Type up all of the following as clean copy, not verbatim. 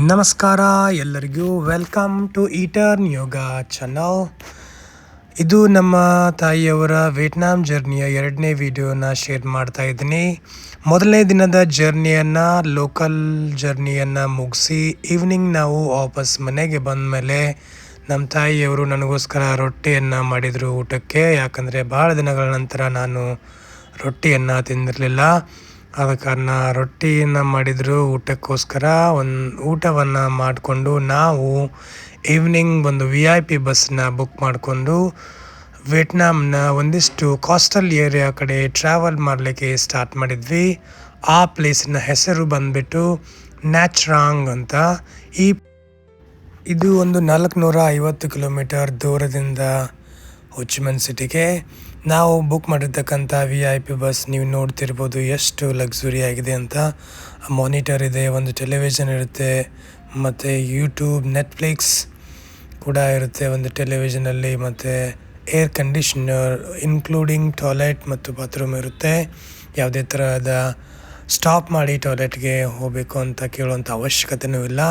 ನಮಸ್ಕಾರ ಎಲ್ಲರಿಗೂ welcome to ಈಟರ್ನ್ yoga channel. ಇದು ನಮ್ಮ ತಾಯಿಯವರ ವಿಯೆಟ್ನಾಂ ಜರ್ನಿಯ 2ನೇ ವಿಡಿಯೋನ ಶೇರ್ ಮಾಡ್ತಾ ಇದ್ದೀನಿ. ಮೊದಲನೇ ದಿನದ ಜರ್ನಿಯನ್ನು ಲೋಕಲ್ ಜರ್ನಿಯನ್ನು ಮುಗಿಸಿ ಈವ್ನಿಂಗ್ ನಾವು ವಾಪಸ್ ಮನೆಗೆ ಬಂದ ಮೇಲೆ ನಮ್ಮ ತಾಯಿಯವರು ನನಗೋಸ್ಕರ ರೊಟ್ಟಿಯನ್ನು ಮಾಡಿದರು ಊಟಕ್ಕೆ. ಯಾಕಂದರೆ ಭಾಳ ದಿನಗಳ ನಂತರ ನಾನು ರೊಟ್ಟಿಯನ್ನು ತಿಂದಿರಲಿಲ್ಲ. ಆದ ಕಾರಣ ರೊಟ್ಟಿಯನ್ನು ಮಾಡಿದರು ಊಟಕ್ಕೋಸ್ಕರ. ಊಟವನ್ನು ಮಾಡಿಕೊಂಡು ನಾವು ಈವ್ನಿಂಗ್ ಒಂದು VIP ಬಸ್ಸನ್ನ ಬುಕ್ ಮಾಡಿಕೊಂಡು ವಿಯೆಟ್ನಾಂನ ಒಂದಿಷ್ಟು ಕೋಸ್ಟಲ್ ಏರಿಯಾ ಕಡೆ ಟ್ರಾವೆಲ್ ಮಾಡಲಿಕ್ಕೆ ಸ್ಟಾರ್ಟ್ ಮಾಡಿದ್ವಿ. ಆ ಪ್ಲೇಸಿನ ಹೆಸರು ಬಂದುಬಿಟ್ಟು ನ್ಯಾಚ್ರಾಂಗ್ ಅಂತ. ಇದು ಒಂದು 450 ಕಿಲೋಮೀಟರ್ ದೂರದಿಂದ ಹೊಚಿಮಿನ್ ಸಿಟಿಗೆ. ನಾವು ಬುಕ್ ಮಾಡಿರ್ತಕ್ಕಂಥ VIP ಬಸ್ ನೀವು ನೋಡ್ತಿರ್ಬೋದು ಎಷ್ಟು ಲಕ್ಸುರಿ ಆಗಿದೆ ಅಂತ. ಮಾನಿಟರ್ ಇದೆ, ಒಂದು ಟೆಲಿವಿಷನ್ ಇರುತ್ತೆ, ಮತ್ತು ಯೂಟ್ಯೂಬ್, ನೆಟ್ಫ್ಲಿಕ್ಸ್ ಕೂಡ ಇರುತ್ತೆ ಒಂದು ಟೆಲಿವಿಷನಲ್ಲಿ, ಮತ್ತು ಏರ್ ಕಂಡೀಷ್ನರ್ ಇನ್ಕ್ಲೂಡಿಂಗ್ ಟಾಯ್ಲೆಟ್ ಮತ್ತು ಬಾತ್ರೂಮ್ ಇರುತ್ತೆ. ಯಾವುದೇ ಥರದ ಸ್ಟಾಪ್ ಮಾಡಿ ಟಾಯ್ಲೆಟ್ಗೆ ಹೋಗಬೇಕು ಅಂತ ಕೇಳುವಂಥ ಅವಶ್ಯಕತೆಯೂ ಇಲ್ಲ.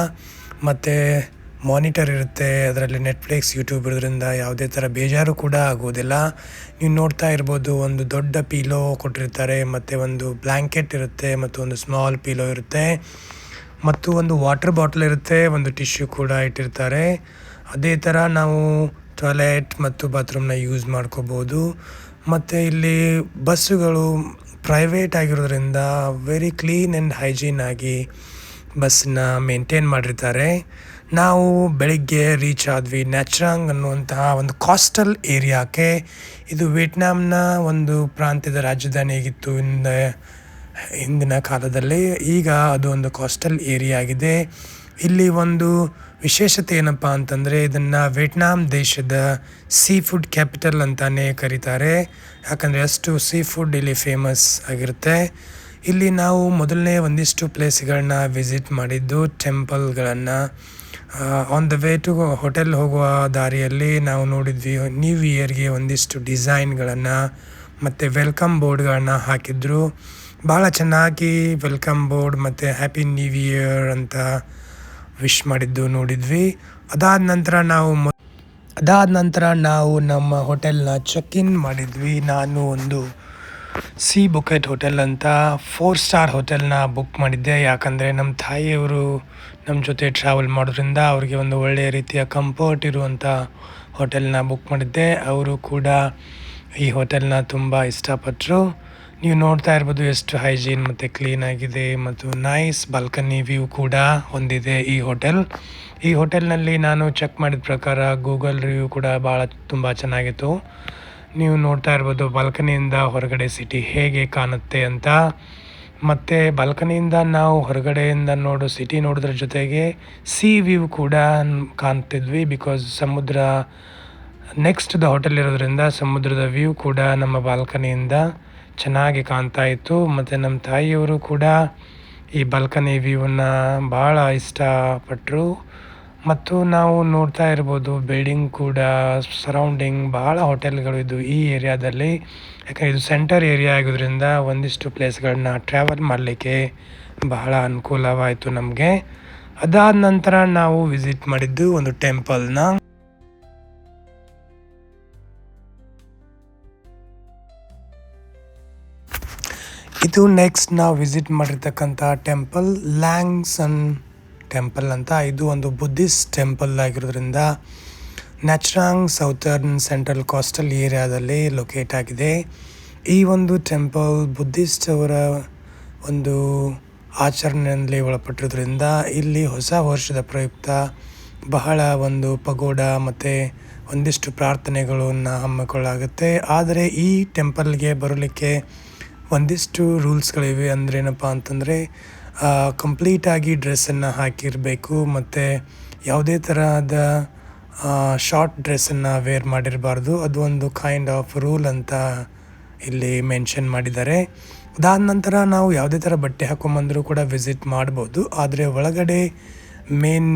ಮತ್ತು ಮಾನಿಟರ್ ಇರುತ್ತೆ, ಅದರಲ್ಲಿ ನೆಟ್ಫ್ಲಿಕ್ಸ್, ಯೂಟ್ಯೂಬ್ ಇರೋದ್ರಿಂದ ಯಾವುದೇ ಥರ ಬೇಜಾರು ಕೂಡ ಆಗೋದಿಲ್ಲ. ನೀವು ನೋಡ್ತಾ ಇರ್ಬೋದು, ಒಂದು ದೊಡ್ಡ ಪೀಲೋ ಕೊಟ್ಟಿರ್ತಾರೆ, ಮತ್ತು ಒಂದು ಬ್ಲ್ಯಾಂಕೆಟ್ ಇರುತ್ತೆ, ಮತ್ತು ಒಂದು ಸ್ಮಾಲ್ ಪೀಲೋ ಇರುತ್ತೆ, ಮತ್ತು ಒಂದು ವಾಟರ್ ಬಾಟಲ್ ಇರುತ್ತೆ, ಒಂದು ಟಿಶ್ಯೂ ಕೂಡ ಇಟ್ಟಿರ್ತಾರೆ. ಅದೇ ಥರ ನಾವು ಟಾಯ್ಲೆಟ್ ಮತ್ತು ಬಾತ್ರೂಮ್ನ ಯೂಸ್ ಮಾಡ್ಕೋಬೋದು. ಮತ್ತು ಇಲ್ಲಿ ಬಸ್ಸುಗಳು ಪ್ರೈವೇಟ್ ಆಗಿರೋದ್ರಿಂದ ವೆರಿ ಕ್ಲೀನ್ ಆ್ಯಂಡ್ ಹೈಜೀನ್ ಆಗಿ ಬಸ್ಸನ್ನ ಮೇಂಟೈನ್ ಮಾಡಿರ್ತಾರೆ. ನಾವು ಬೆಳಿಗ್ಗೆ ರೀಚ್ ಆದ್ವಿ ನ್ಯಾಚ್ರಾಂಗ್ ಅನ್ನುವಂತಹ ಒಂದು ಕೋಸ್ಟಲ್ ಏರಿಯಾಕ್ಕೆ. ಇದು ವಿಯೆಟ್ನಾಂನ ಒಂದು ಪ್ರಾಂತ್ಯದ ರಾಜಧಾನಿ ಆಗಿತ್ತು ಹಿಂದಿನ ಕಾಲದಲ್ಲಿ. ಈಗ ಅದು ಒಂದು ಕೋಸ್ಟಲ್ ಏರಿಯಾ ಆಗಿದೆ. ಇಲ್ಲಿ ಒಂದು ವಿಶೇಷತೆ ಏನಪ್ಪ ಅಂತಂದರೆ, ಇದನ್ನು ವಿಯೆಟ್ನಾಂ ದೇಶದ ಸೀ ಫುಡ್ ಕ್ಯಾಪಿಟಲ್ ಅಂತಲೇ ಕರೀತಾರೆ. ಯಾಕಂದರೆ ಅಷ್ಟು ಸೀ ಫುಡ್ ಇಲ್ಲಿ ಫೇಮಸ್ ಆಗಿರುತ್ತೆ. ಇಲ್ಲಿ ನಾವು ಮೊದಲನೇ ಒಂದಿಷ್ಟು ಪ್ಲೇಸ್ಗಳನ್ನ ವಿಸಿಟ್ ಮಾಡಿದ್ದು ಟೆಂಪಲ್ಗಳನ್ನು. On the way to hotel ಹೋಗುವ ದಾರಿಯಲ್ಲಿ ನಾವು ನೋಡಿದ್ವಿ ನ್ಯೂ ಇಯರ್ಗೆ ಒಂದಿಷ್ಟು ಡಿಸೈನ್ಗಳನ್ನು ಮತ್ತು ವೆಲ್ಕಮ್ ಬೋರ್ಡ್ಗಳನ್ನ ಹಾಕಿದ್ರು. ಭಾಳ ಚೆನ್ನಾಗಿ ವೆಲ್ಕಮ್ ಬೋರ್ಡ್ ಮತ್ತು ಹ್ಯಾಪಿ ನ್ಯೂ ಇಯರ್ ಅಂತ ವಿಶ್ ಮಾಡಿದ್ದು ನೋಡಿದ್ವಿ. ಅದಾದ ನಂತರ ನಾವು ನಮ್ಮ ಹೋಟೆಲ್ನ ಚೆಕ್ ಇನ್ ಮಾಡಿದ್ವಿ. ನಾನು ಒಂದು ಸಿ ಬುಕೆಟ್ ಹೋಟೆಲ್ ಅಂತ 4 ಸ್ಟಾರ್ ಹೋಟೆಲ್ನ ಬುಕ್ ಮಾಡಿದ್ದೆ. ಯಾಕಂದರೆ ನಮ್ಮ ತಾಯಿಯವರು ನಮ್ಮ ಜೊತೆ ಟ್ರಾವೆಲ್ ಮಾಡೋದ್ರಿಂದ ಅವ್ರಿಗೆ ಒಂದು ಒಳ್ಳೆಯ ರೀತಿಯ ಕಂಫರ್ಟ್ ಇರುವಂಥ ಹೋಟೆಲ್ನ ಬುಕ್ ಮಾಡಿದ್ದೆ. ಅವರು ಕೂಡ ಈ ಹೋಟೆಲ್ನ ತುಂಬ ಇಷ್ಟಪಟ್ಟರು. ನೀವು ನೋಡ್ತಾ ಇರ್ಬೋದು ಎಷ್ಟು ಹೈಜೀನ್ ಮತ್ತು ಕ್ಲೀನ್ ಆಗಿದೆ, ಮತ್ತು ನೈಸ್ ಬಾಲ್ಕನಿ ವ್ಯೂ ಕೂಡ ಹೊಂದಿದೆ ಈ ಹೋಟೆಲ್. ಈ ಹೋಟೆಲ್ನಲ್ಲಿ ನಾನು ಚೆಕ್ ಮಾಡಿದ ಪ್ರಕಾರ ಗೂಗಲ್ ರಿವ್ಯೂ ಕೂಡ ತುಂಬ ಚೆನ್ನಾಗಿತ್ತು. ನೀವು ನೋಡ್ತಾ ಇರ್ಬೋದು ಬಾಲ್ಕನಿಯಿಂದ ಹೊರಗಡೆ ಸಿಟಿ ಹೇಗೆ ಕಾಣುತ್ತೆ ಅಂತ. ಮತ್ತು ಬಾಲ್ಕನಿಯಿಂದ ನಾವು ಹೊರಗಡೆಯಿಂದ ಸಿಟಿ ನೋಡೋದ್ರ ಜೊತೆಗೆ ಸಿ ವ್ಯೂ ಕೂಡ ಕಾಣ್ತಿದ್ವಿ. ಬಿಕಾಸ್ ಸಮುದ್ರ ನೆಕ್ಸ್ಟ್ ದ ಹೋಟೆಲ್ ಇರೋದ್ರಿಂದ ಸಮುದ್ರದ ವ್ಯೂ ಕೂಡ ನಮ್ಮ ಬಾಲ್ಕನಿಯಿಂದ ಚೆನ್ನಾಗಿ ಕಾಣ್ತಾ ಇತ್ತು. ಮತ್ತು ನಮ್ಮ ತಾಯಿಯವರು ಕೂಡ ಈ ಬಾಲ್ಕನಿ ವ್ಯೂವನ್ನು ಭಾಳ ಇಷ್ಟಪಟ್ಟರು. ಮತ್ತು ನಾವು ನೋಡ್ತಾ ಇರ್ಬೋದು ಬಿಲ್ಡಿಂಗ್ ಕೂಡ ಸರೌಂಡಿಂಗ್ ಭಾಳ ಹೋಟೆಲ್ಗಳು ಇದ್ದು ಈ ಏರಿಯಾದಲ್ಲಿ. ಯಾಕಂದರೆ ಇದು ಸೆಂಟರ್ ಏರಿಯಾ ಆಗೋದ್ರಿಂದ ಒಂದಿಷ್ಟು ಪ್ಲೇಸ್ಗಳನ್ನ ಟ್ರಾವೆಲ್ ಮಾಡಲಿಕ್ಕೆ ಬಹಳ ಅನುಕೂಲವಾಯಿತು ನಮಗೆ. ಅದಾದ ನಂತರ ನಾವು ವಿಸಿಟ್ ಮಾಡಿದ್ದು ಒಂದು ಟೆಂಪಲ್ನ. ಇದು ನೆಕ್ಸ್ಟ್ ನಾವು ವಿಸಿಟ್ ಮಾಡಿರ್ತಕ್ಕಂಥ ಟೆಂಪಲ್ ಲ್ಯಾಂಗ್ ಸನ್ ಟೆಂಪಲ್ ಅಂತ. ಇದು ಒಂದು ಬುದ್ಧಿಸ್ಟ್ ಟೆಂಪಲ್ ಆಗಿರೋದ್ರಿಂದ ನ್ಯಾಚ್ರಾಂಗ್ ಸೌತರ್ನ್ ಸೆಂಟ್ರಲ್ ಕೋಸ್ಟಲ್ ಏರಿಯಾದಲ್ಲಿ ಲೊಕೇಟ್ ಆಗಿದೆ. ಈ ಒಂದು ಟೆಂಪಲ್ ಬುದ್ಧಿಸ್ಟ್ ಅವರ ಒಂದು ಆಚರಣೆಯಲ್ಲಿ ಒಳಪಟ್ಟಿರೋದ್ರಿಂದ ಇಲ್ಲಿ ಹೊಸ ವರ್ಷದ ಪ್ರಯುಕ್ತ ಬಹಳ ಒಂದು ಪಗೋಡ ಮತ್ತು ಒಂದಿಷ್ಟು ಪ್ರಾರ್ಥನೆಗಳನ್ನು ಹಮ್ಮಿಕೊಳ್ಳಾಗುತ್ತೆ. ಆದರೆ ಈ ಟೆಂಪಲ್ಗೆ ಬರಲಿಕ್ಕೆ ಒಂದಿಷ್ಟು ರೂಲ್ಸ್ಗಳಿವೆ. ಅಂದ್ರೇನಪ್ಪ ಅಂತಂದರೆ ಕಂಪ್ಲೀಟಾಗಿ ಡ್ರೆಸ್ಸನ್ನು ಹಾಕಿರಬೇಕು, ಮತ್ತು ಯಾವುದೇ ತರಹದ ಶಾರ್ಟ್ ಡ್ರೆಸ್ಸನ್ನು ವೇರ್ ಮಾಡಿರಬಾರ್ದು. ಅದು ಒಂದು ಕೈಂಡ್ ಆಫ್ ರೂಲ್ ಅಂತ ಇಲ್ಲಿ ಮೆನ್ಷನ್ ಮಾಡಿದ್ದಾರೆ. ಅದಾದ ನಂತರ ನಾವು ಯಾವುದೇ ಥರ ಬಟ್ಟೆ ಹಾಕೊಂಬಂದರೂ ಕೂಡ ವಿಸಿಟ್ ಮಾಡ್ಬೋದು. ಆದರೆ ಒಳಗಡೆ ಮೇನ್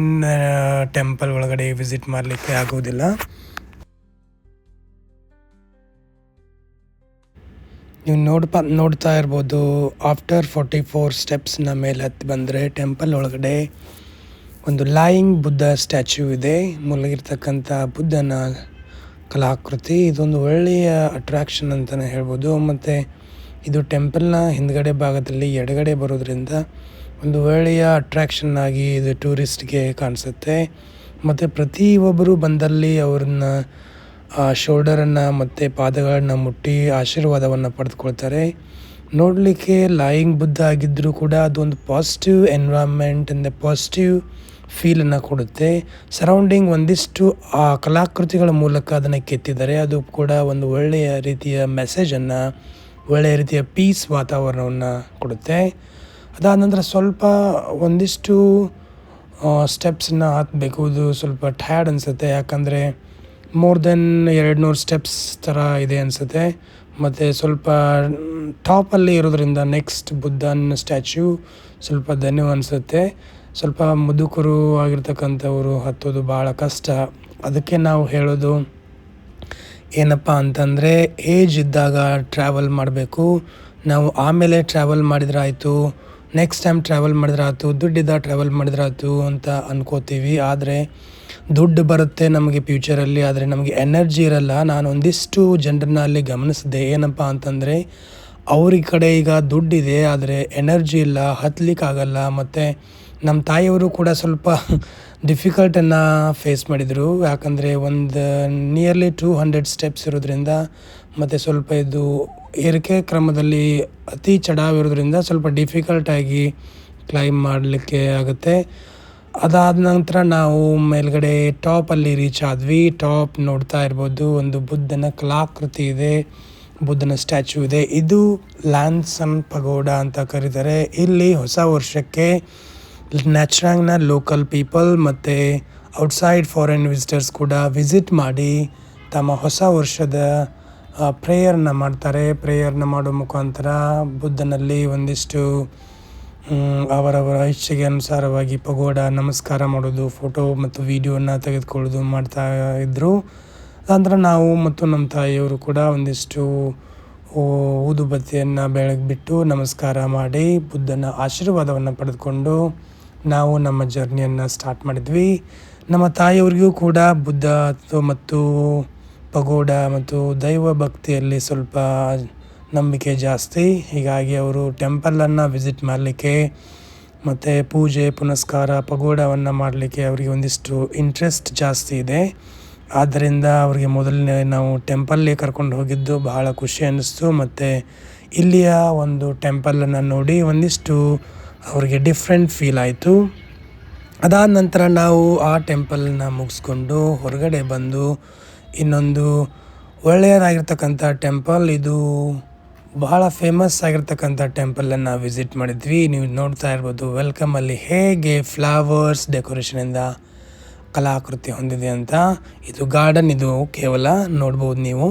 ಟೆಂಪಲ್ ಒಳಗಡೆ ವಿಸಿಟ್ ಮಾಡಲಿಕ್ಕೆ ಆಗೋದಿಲ್ಲ. ನೀವು ನೋಡ್ತಾ ಇರ್ಬೋದು, ಆಫ್ಟರ್ 44 ಸ್ಟೆಪ್ಸ್ನ ಮೇಲೆ ಹತ್ತಿ ಬಂದರೆ ಟೆಂಪಲ್ ಒಳಗಡೆ ಒಂದು ಲಾಯಿಂಗ್ ಬುದ್ಧ ಸ್ಟ್ಯಾಚ್ಯೂ ಇದೆ. ಮುಳುಗಿರ್ತಕ್ಕಂಥ ಬುದ್ಧನ ಕಲಾಕೃತಿ. ಇದೊಂದು ಒಳ್ಳೆಯ ಅಟ್ರಾಕ್ಷನ್ ಅಂತಲೇ ಹೇಳ್ಬೋದು. ಮತ್ತು ಇದು ಟೆಂಪಲ್ನ ಹಿಂದ್ಗಡೆ ಭಾಗದಲ್ಲಿ ಎಡಗಡೆ ಬರೋದ್ರಿಂದ ಒಂದು ಒಳ್ಳೆಯ ಅಟ್ರಾಕ್ಷನ್ ಆಗಿ ಇದು ಟೂರಿಸ್ಟ್ಗೆ ಕಾಣಿಸುತ್ತೆ. ಮತ್ತು ಪ್ರತಿಯೊಬ್ಬರು ಬಂದಲ್ಲಿ ಅವ್ರನ್ನ ಶೋಲ್ಡರನ್ನು ಮತ್ತು ಪಾದಗಳನ್ನು ಮುಟ್ಟಿ ಆಶೀರ್ವಾದವನ್ನು ಪಡೆದುಕೊಳ್ತಾರೆ. ನೋಡಲಿಕ್ಕೆ ಲಾಯಿಂಗ್ ಬುದ್ಧ ಆಗಿದ್ದರೂ ಕೂಡ ಅದೊಂದು ಪಾಸಿಟಿವ್ ಎನ್ವೈರ್ಮೆಂಟ್ ಅಂದರೆ ಪಾಸಿಟಿವ್ ಫೀಲನ್ನು ಕೊಡುತ್ತೆ. ಸರೌಂಡಿಂಗ್ ಒಂದಿಷ್ಟು ಆ ಕಲಾಕೃತಿಗಳ ಮೂಲಕ ಅದನ್ನು ಕೆತ್ತಿದ್ದಾರೆ. ಅದು ಕೂಡ ಒಂದು ಒಳ್ಳೆಯ ರೀತಿಯ ಮೆಸೇಜನ್ನು, ಒಳ್ಳೆಯ ರೀತಿಯ ಪೀಸ್ ವಾತಾವರಣವನ್ನು ಕೊಡುತ್ತೆ. ಅದಾದ ನಂತರ ಸ್ವಲ್ಪ ಒಂದಿಷ್ಟು ಸ್ಟೆಪ್ಸನ್ನ ಹತ್ತಬೇಕು. ಇದು ಸ್ವಲ್ಪ ಟಯರ್ಡ್ ಅನಿಸುತ್ತೆ, ಯಾಕಂದರೆ ಮೋರ್ ದೆನ್ 200 ಸ್ಟೆಪ್ಸ್ ಥರ ಇದೆ ಅನಿಸುತ್ತೆ. ಮತ್ತು ಸ್ವಲ್ಪ ಟಾಪಲ್ಲಿ ಇರೋದ್ರಿಂದ ನೆಕ್ಸ್ಟ್ ಬುದ್ಧನ ಸ್ಟ್ಯಾಚ್ಯೂ ಸ್ವಲ್ಪ ಧನ್ಯ ಅನಿಸುತ್ತೆ. ಸ್ವಲ್ಪ ಮುದುಕರು ಆಗಿರ್ತಕ್ಕಂಥವ್ರು ಹತ್ತೋದು ಭಾಳ ಕಷ್ಟ. ಅದಕ್ಕೆ ನಾವು ಹೇಳೋದು ಏನಪ್ಪ ಅಂತಂದರೆ, ಏಜ್ ಇದ್ದಾಗ ಟ್ರಾವೆಲ್ ಮಾಡಬೇಕು. ನಾವು ಆಮೇಲೆ ಟ್ರಾವೆಲ್ ಮಾಡಿದ್ರೆ ಆಯಿತು, ನೆಕ್ಸ್ಟ್ ಟೈಮ್ ಟ್ರಾವೆಲ್ ಮಾಡಿದ್ರೆ ಆಯಿತು, ದುಡ್ಡಿದ್ದಾಗ ಟ್ರಾವೆಲ್ ಮಾಡಿದ್ರೆ ಆಯಿತು ಅಂತ ಅನ್ಕೋತೀವಿ. ಆದರೆ ದುಡ್ಡು ಬರುತ್ತೆ ನಮಗೆ ಫ್ಯೂಚರಲ್ಲಿ, ಆದರೆ ನಮಗೆ ಎನರ್ಜಿ ಇರಲ್ಲ. ನಾನು ಒಂದಿಷ್ಟು ಜನರನ್ನ ಅಲ್ಲಿ ಗಮನಿಸಿದೆ. ಏನಪ್ಪ ಅಂತಂದರೆ, ಅವ್ರ ಕಡೆ ಈಗ ದುಡ್ಡಿದೆ, ಆದರೆ ಎನರ್ಜಿ ಇಲ್ಲ, ಹತ್ತಲಿಕ್ಕಾಗಲ್ಲ. ಮತ್ತು ನಮ್ಮ ತಾಯಿಯವರು ಕೂಡ ಸ್ವಲ್ಪ ಡಿಫಿಕಲ್ಟನ್ನು ಫೇಸ್ ಮಾಡಿದರು. ಯಾಕಂದರೆ ಒಂದು ನಿಯರ್ಲಿ 200 ಸ್ಟೆಪ್ಸ್ ಇರೋದ್ರಿಂದ, ಮತ್ತು ಸ್ವಲ್ಪ ಇದು ಏರಿಕೆ ಕ್ರಮದಲ್ಲಿ ಅತಿ ಚಢಾವಿರೋದ್ರಿಂದ ಸ್ವಲ್ಪ ಡಿಫಿಕಲ್ಟಾಗಿ ಕ್ಲೈಂಬ್ ಮಾಡಲಿಕ್ಕೆ ಆಗುತ್ತೆ. ಅದಾದ ನಂತರ ನಾವು ಮೇಲ್ಗಡೆ ಟಾಪಲ್ಲಿ ರೀಚ್ ಆದ್ವಿ. ಟಾಪ್ ನೋಡ್ತಾ ಇರ್ಬೋದು, ಒಂದು ಬುದ್ಧನ ಕಲಾಕೃತಿ ಇದೆ, ಬುದ್ಧನ ಸ್ಟ್ಯಾಚ್ಯೂ ಇದೆ. ಇದು ಲ್ಯಾನ್ಸನ್ ಪಗೋಡ ಅಂತ ಕರೀತಾರೆ. ಇಲ್ಲಿ ಹೊಸ ವರ್ಷಕ್ಕೆ ನ್ಯಾಚ್ರಾಂಗ್ನ ಲೋಕಲ್ ಪೀಪಲ್ ಮತ್ತು ಔಟ್ಸೈಡ್ ಫಾರಿನ್ ವಿಸಿಟರ್ಸ್ ಕೂಡ ವಿಸಿಟ್ ಮಾಡಿ ತಮ್ಮ ಹೊಸ ವರ್ಷದ ಪ್ರೇಯರ್ನ ಮಾಡ್ತಾರೆ. ಪ್ರೇಯರ್ನ ಮಾಡೋ ಮುಖಾಂತರ ಬುದ್ಧನಲ್ಲಿ ಒಂದಿಷ್ಟು ಅವರವರ ಇಚ್ಛೆಗೆ ಅನುಸಾರವಾಗಿ ಪಗೋಡ ನಮಸ್ಕಾರ ಮಾಡೋದು, ಫೋಟೋ ಮತ್ತು ವಿಡಿಯೋನ ತೆಗೆದುಕೊಳ್ಳೋದು ಮಾಡ್ತಾ ಇದ್ದರು. ನಂತರ ನಾವು ಮತ್ತು ನಮ್ಮ ತಾಯಿಯವರು ಕೂಡ ಒಂದಿಷ್ಟು ಊದುಬತ್ತಿಯನ್ನು ಬೆಳಗ್ಬಿಟ್ಟು ನಮಸ್ಕಾರ ಮಾಡಿ ಬುದ್ಧನ ಆಶೀರ್ವಾದವನ್ನು ಪಡೆದುಕೊಂಡು ನಾವು ನಮ್ಮ ಜರ್ನಿಯನ್ನು ಸ್ಟಾರ್ಟ್ ಮಾಡಿದ್ವಿ. ನಮ್ಮ ತಾಯಿಯವರಿಗೂ ಕೂಡ ಬುದ್ಧ ಮತ್ತು ಪಗೋಡ ಮತ್ತು ದೈವ ಭಕ್ತಿಯಲ್ಲಿ ಸ್ವಲ್ಪ ನಂಬಿಕೆ ಜಾಸ್ತಿ. ಹೀಗಾಗಿ ಅವರು ಟೆಂಪಲನ್ನು ವಿಸಿಟ್ ಮಾಡಲಿಕ್ಕೆ ಮತ್ತು ಪೂಜೆ ಪುನಸ್ಕಾರ ಪಗೋಡವನ್ನು ಮಾಡಲಿಕ್ಕೆ ಅವರಿಗೆ ಒಂದಿಷ್ಟು ಇಂಟ್ರೆಸ್ಟ್ ಜಾಸ್ತಿ ಇದೆ. ಆದ್ದರಿಂದ ಅವರಿಗೆ ಮೊದಲನೇ ನಾವು ಟೆಂಪಲ್ಗೆ ಕರ್ಕೊಂಡು ಹೋಗಿದ್ದು ಬಹಳ ಖುಷಿ ಅನ್ನಿಸ್ತು. ಮತ್ತು ಇಲ್ಲಿಯ ಒಂದು ಟೆಂಪಲನ್ನು ನೋಡಿ ಒಂದಿಷ್ಟು ಅವರಿಗೆ ಡಿಫ್ರೆಂಟ್ ಫೀಲ್ ಆಯಿತು. ಅದಾದ ನಂತರ ನಾವು ಆ ಟೆಂಪಲನ್ನ ಮುಗಿಸ್ಕೊಂಡು ಹೊರಗಡೆ ಬಂದು ಇನ್ನೊಂದು ಒಳ್ಳೆಯದಾಗಿರ್ತಕ್ಕಂಥ ಟೆಂಪಲ್, ಇದು ಬಹಳ ಫೇಮಸ್ ಆಗಿರ್ತಕ್ಕಂಥ ಟೆಂಪಲನ್ನು ವಿಸಿಟ್ ಮಾಡಿದ್ವಿ. ನೀವು ನೋಡ್ತಾ ಇರ್ಬೋದು ವೆಲ್ಕಮಲ್ಲಿ ಹೇಗೆ ಫ್ಲವರ್ಸ್ ಡೆಕೋರೇಷನಿಂದ ಕಲಾಕೃತಿ ಹೊಂದಿದೆ ಅಂತ. ಇದು ಗಾರ್ಡನ್, ಇದು ಕೇವಲ ನೋಡ್ಬೋದು ನೀವು.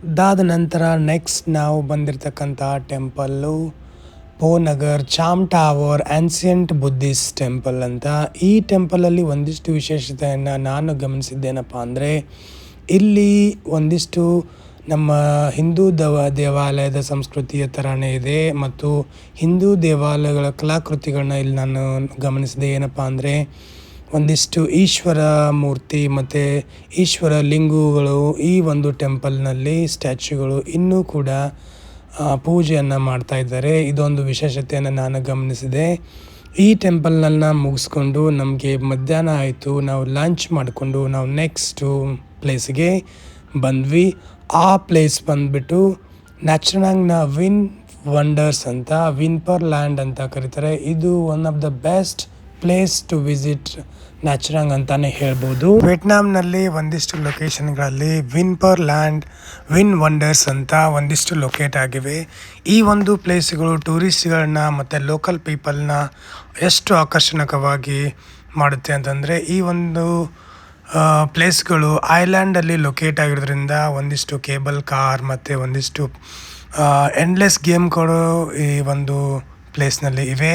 ಅದಾದ ನಂತರ ನೆಕ್ಸ್ಟ್ ನಾವು ಬಂದಿರತಕ್ಕಂಥ ಟೆಂಪಲ್ಲು ಪೋನಗರ್ ಚಾಮ್ ಟವರ್ ಆನ್ಸಿಯಂಟ್ ಬುದ್ಧಿಸ್ಟ್ ಟೆಂಪಲ್ ಅಂತ. ಈ ಟೆಂಪಲಲ್ಲಿ ಒಂದಿಷ್ಟು ವಿಶೇಷತೆಯನ್ನು ನಾನು ಗಮನಿಸಿದ್ದೇನಪ್ಪ ಅಂದರೆ, ಇಲ್ಲಿ ಒಂದಿಷ್ಟು ನಮ್ಮ ಹಿಂದೂ ದೇವಾಲಯದ ಸಂಸ್ಕೃತಿಯ ಥರನೇ ಇದೆ. ಮತ್ತು ಹಿಂದೂ ದೇವಾಲಯಗಳ ಕಲಾಕೃತಿಗಳನ್ನ ಇಲ್ಲಿ ನಾನು ಗಮನಿಸಿದೆ. ಏನಪ್ಪ ಅಂದರೆ, ಒಂದಿಷ್ಟು ಈಶ್ವರ ಮೂರ್ತಿ ಮತ್ತು ಈಶ್ವರ ಲಿಂಗಗಳು ಈ ಒಂದು ಟೆಂಪಲ್ನಲ್ಲಿ ಸ್ಟ್ಯಾಚ್ಯೂಗಳು ಇನ್ನೂ ಕೂಡ ಪೂಜೆಯನ್ನು ಮಾಡ್ತಾ ಇದ್ದಾರೆ. ಇದೊಂದು ವಿಶೇಷತೆಯನ್ನು ನಾನು ಗಮನಿಸಿದೆ. ಈ ಟೆಂಪಲ್ನನ್ನು ಮುಗಿಸ್ಕೊಂಡು ನಮಗೆ ಮಧ್ಯಾಹ್ನ ಆಯಿತು. ನಾವು ಲಂಚ್ ಮಾಡಿಕೊಂಡು ನಾವು ನೆಕ್ಸ್ಟು ಪ್ಲೇಸಿಗೆ ಬಂದ್ವಿ. ಆ ಪ್ಲೇಸ್ ಬಂದುಬಿಟ್ಟು ನ್ಯಾಚ್ರಾಂಗ್ನ ವಿನ್ ವಂಡರ್ಸ್ ಅಂತ, ವಿನ್ಪರ್ ಲ್ಯಾಂಡ್ ಅಂತ ಕರೀತಾರೆ. ಇದು one of the best place to visit Nha Trang ಅಂತಾನೆ ಹೇಳ್ಬೋದು. ವಿಯೆಟ್ನಾಂನಲ್ಲಿ ಒಂದಿಷ್ಟು ಲೊಕೇಶನ್ಗಳಲ್ಲಿ ವಿನ್ಪರ್ ಲ್ಯಾಂಡ್, ವಿನ್ ವಂಡರ್ಸ್ ಅಂತ ಒಂದಿಷ್ಟು ಲೊಕೇಟ್ ಆಗಿವೆ. ಈ ಒಂದು ಪ್ಲೇಸ್ಗಳು ಟೂರಿಸ್ಟ್ಗಳನ್ನ ಮತ್ತು ಲೋಕಲ್ ಪೀಪಲ್ನ ಎಷ್ಟು ಆಕರ್ಷಣಕವಾಗಿ ಮಾಡುತ್ತೆ ಅಂತಂದರೆ, ಈ ಒಂದು ಪ್ಲೇಸ್ಗಳು ಐಲ್ಯಾಂಡಲ್ಲಿ ಲೊಕೇಟ್ ಆಗಿರೋದ್ರಿಂದ ಒಂದಿಷ್ಟು ಕೇಬಲ್ ಕಾರ್ ಮತ್ತು ಒಂದಿಷ್ಟು ಎಂಡ್ಲೆಸ್ ಗೇಮ್ಗಳು ಈ ಒಂದು ಪ್ಲೇಸ್ನಲ್ಲಿ ಇವೆ.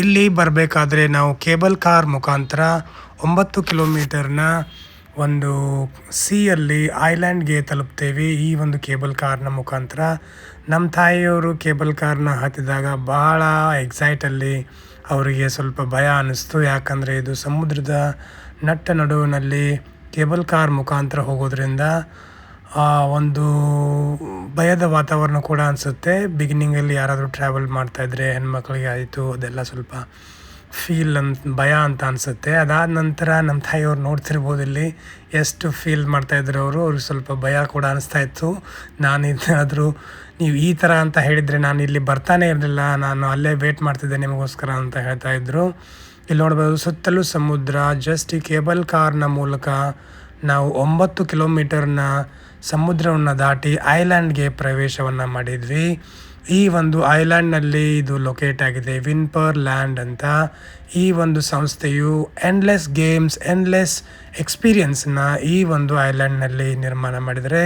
ಇಲ್ಲಿ ಬರಬೇಕಾದ್ರೆ ನಾವು ಕೇಬಲ್ ಕಾರ್ ಮುಖಾಂತರ 9 ಕಿಲೋಮೀಟರ್ನ ಒಂದು ಸಿಯಲ್ಲಿ ಐಲ್ಯಾಂಡ್ಗೆ ತಲುಪ್ತೇವೆ ಈ ಒಂದು ಕೇಬಲ್ ಕಾರ್ನ ಮುಖಾಂತರ. ನಮ್ಮ ತಾಯಿಯವರು ಕೇಬಲ್ ಕಾರ್ನ ಹತ್ತಿದಾಗ ಭಾಳ ಎಕ್ಸೈಟಲ್ಲಿ ಅವರಿಗೆ ಸ್ವಲ್ಪ ಭಯ ಅನ್ನಿಸ್ತು. ಯಾಕಂದರೆ ಇದು ಸಮುದ್ರದ ನಟ್ಟ ನಡುವಿನಲ್ಲಿ ಕೇಬಲ್ ಕಾರ್ ಮುಖಾಂತರ ಹೋಗೋದ್ರಿಂದ ಒಂದು ಭಯದ ವಾತಾವರಣ ಕೂಡ ಅನಿಸುತ್ತೆ. ಬಿಗಿನಿಂಗಲ್ಲಿ ಯಾರಾದರೂ ಟ್ರಾವೆಲ್ ಮಾಡ್ತಾಯಿದ್ರೆ ಹೆಣ್ಮಕ್ಳಿಗೆ ಆಯಿತು ಅದೆಲ್ಲ ಸ್ವಲ್ಪ ಭಯ ಅಂತ ಅನಿಸುತ್ತೆ. ಅದಾದ ನಂತರ ನಮ್ಮ ತಾಯಿಯವ್ರು ನೋಡ್ತಿರ್ಬೋದು ಇಲ್ಲಿ ಎಷ್ಟು ಫೀಲ್ ಮಾಡ್ತಾಯಿದ್ರು ಅವ್ರಿಗೆ ಸ್ವಲ್ಪ ಭಯ ಕೂಡ ಅನಿಸ್ತಾ ಇತ್ತು. ನಾನಿದ್ದಾದರೂ ನೀವು ಈ ಥರ ಅಂತ ಹೇಳಿದರೆ ನಾನು ಇಲ್ಲಿ ಬರ್ತಾನೆ ಇರಲಿಲ್ಲ, ನಾನು ಅಲ್ಲೇ ವೇಟ್ ಮಾಡ್ತಿದ್ದೆ ನಿಮಗೋಸ್ಕರ ಅಂತ ಹೇಳ್ತಾಯಿದ್ರು. ಇಲ್ಲಿ ನೋಡ್ಬೋದು ಸುತ್ತಲೂ ಸಮುದ್ರ. ಜಸ್ಟ್ ಈ ಕೇಬಲ್ ಕಾರ್ನ ಮೂಲಕ ನಾವು 9 ಕಿಲೋಮೀಟರ್ನ ಸಮುದ್ರವನ್ನು ದಾಟಿ ಐಲ್ಯಾಂಡ್ಗೆ ಪ್ರವೇಶವನ್ನು ಮಾಡಿದ್ವಿ. ಈ ಒಂದು ಐಲ್ಯಾಂಡ್ನಲ್ಲಿ ಇದು ಲೊಕೇಟ್ ಆಗಿದೆ ವಿನ್ಪರ್ ಲ್ಯಾಂಡ್ ಅಂತ. ಈ ಒಂದು ಸಂಸ್ಥೆಯು ಎಂಡ್ಲೆಸ್ ಗೇಮ್ಸ್, ಎಂಡ್ಲೆಸ್ ಎಕ್ಸ್ಪೀರಿಯನ್ಸ್ನ ಈ ಒಂದು ಐಲ್ಯಾಂಡ್ನಲ್ಲಿ ನಿರ್ಮಾಣ ಮಾಡಿದರೆ.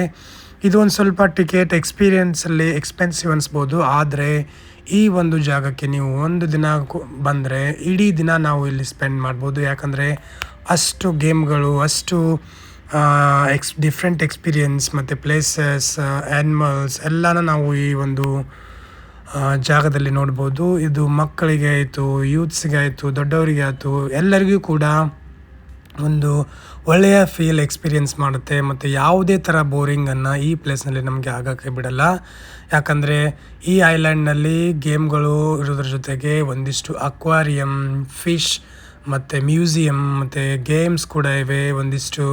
ಇದು ಒಂದು ಸ್ವಲ್ಪ ಟಿಕೆಟ್ ಎಕ್ಸ್ಪೀರಿಯನ್ಸಲ್ಲಿ ಎಕ್ಸ್ಪೆನ್ಸಿವ್ ಅನಿಸ್ಬೋದು, ಆದರೆ ಈ ಒಂದು ಜಾಗಕ್ಕೆ ನೀವು ಒಂದು ದಿನ ಬಂದರೆ ಇಡೀ ದಿನ ನಾವು ಇಲ್ಲಿ ಸ್ಪೆಂಡ್ ಮಾಡ್ಬೋದು. ಯಾಕಂದರೆ ಅಷ್ಟು ಗೇಮ್ಗಳು, ಅಷ್ಟು ಡಿಫ್ರೆಂಟ್ ಎಕ್ಸ್ಪೀರಿಯನ್ಸ್ ಮತ್ತು ಪ್ಲೇಸಸ್, ಆ್ಯನಿಮಲ್ಸ್ ಎಲ್ಲನೂ ನಾವು ಈ ಒಂದು ಜಾಗದಲ್ಲಿ ನೋಡ್ಬೋದು. ಇದು ಮಕ್ಕಳಿಗೆ ಆಯಿತು, ಯೂತ್ಸ್ಗೆ ಆಯಿತು, ದೊಡ್ಡವರಿಗೆ ಆಯಿತು, ಎಲ್ಲರಿಗೂ ಕೂಡ ಒಂದು ಒಳ್ಳೆಯ ಎಕ್ಸ್ಪೀರಿಯನ್ಸ್ ಮಾಡುತ್ತೆ. ಮತ್ತು ಯಾವುದೇ ಥರ ಬೋರಿಂಗನ್ನು ಈ ಪ್ಲೇಸ್ನಲ್ಲಿ ನಮಗೆ ಆಗೋಕ್ಕೆ ಬಿಡಲ್ಲ. ಯಾಕಂದರೆ ಈ ಐಲ್ಯಾಂಡ್ನಲ್ಲಿ ಗೇಮ್ಗಳು ಇರೋದ್ರ ಜೊತೆಗೆ ಒಂದಿಷ್ಟು ಅಕ್ವಾರಿಯಂ, ಫಿಶ್ ಮತ್ತು ಮ್ಯೂಸಿಯಂ ಮತ್ತು ಗೇಮ್ಸ್ ಕೂಡ ಇವೆ. ಒಂದಿಷ್ಟು